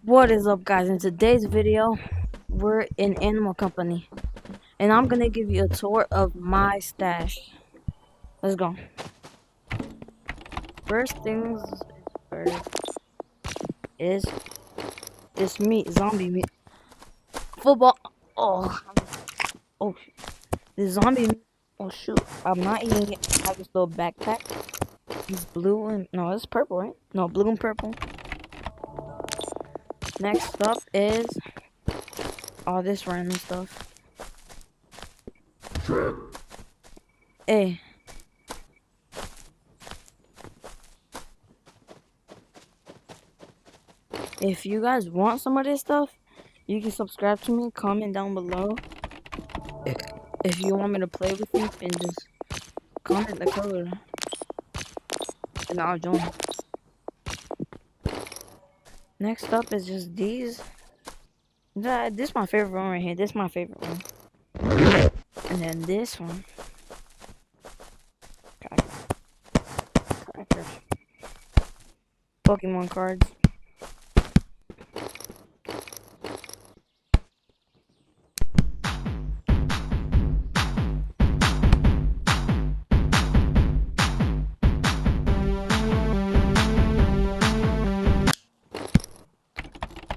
What is up, guys? In today's video, we're in Animal Company, and I'm gonna give you a tour of my stash. Let's go. First things first is this meat, zombie meat, football. Oh, oh, this zombie meat. Oh shoot, I'm not eating it. I have this little backpack. It's blue and no, it's purple, right? No, blue and purple. Next up is all this random stuff. Hey. If you guys want some of this stuff, you can subscribe to me, comment down below. If you want me to play with you, and just comment the color, and I'll join. Next up is just these. This is my favorite one right here. This is my favorite one. And then this one. Crackers. Pokemon cards.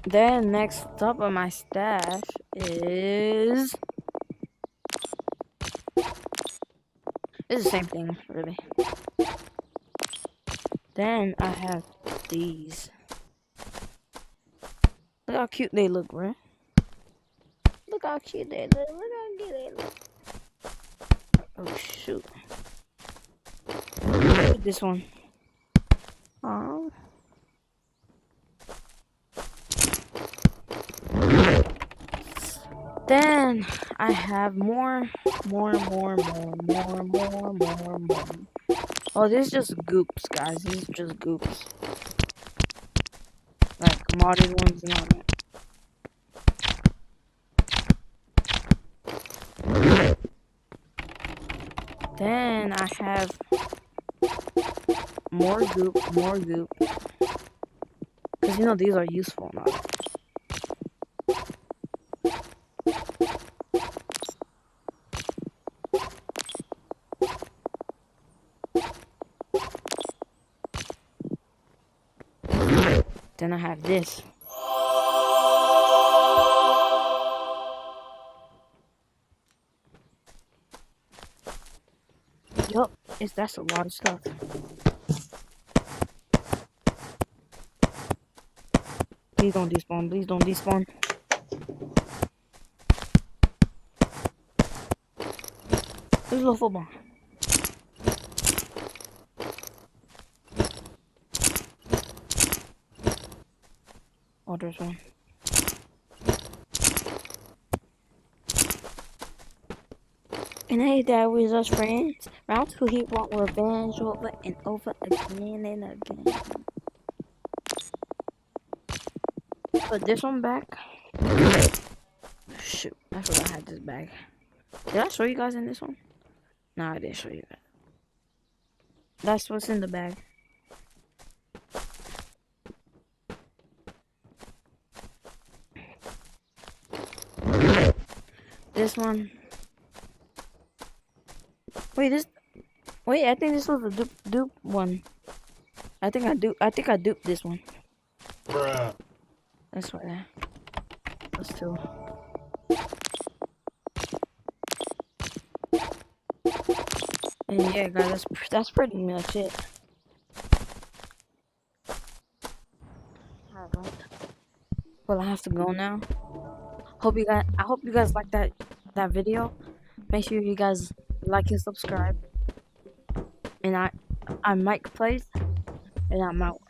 Then next up on my stash is it's the same thing, really. Then I have these. Look how cute they look, bro. Look how cute they look. Look how cute they look. Oh shoot. Look at this one. Oh. Then I have more. Oh, this is just goops, guys. These are just goops. Like modded ones and all that. Then I have more goop. Because you know these are useful now. Then I have this. Yup, that's a lot of stuff. Please don't despawn, please don't despawn. There's a little football. Oh, there's one. And hey, that was us friends. Round 2, he want revenge over and over again and again. Put this one back. Shoot, I forgot I had this bag. Did I show you guys in this one? No, I didn't show you that. That's what's in the bag. This one. Wait, I think this was a dupe one. I think I duped this one. Bruh. That's why. That's two. And yeah, guys, that's pretty much it. Alright. Well, I have to go now. I hope you guys like that video. Make sure you guys like and subscribe. And I'm Mike Plays, and I'm out.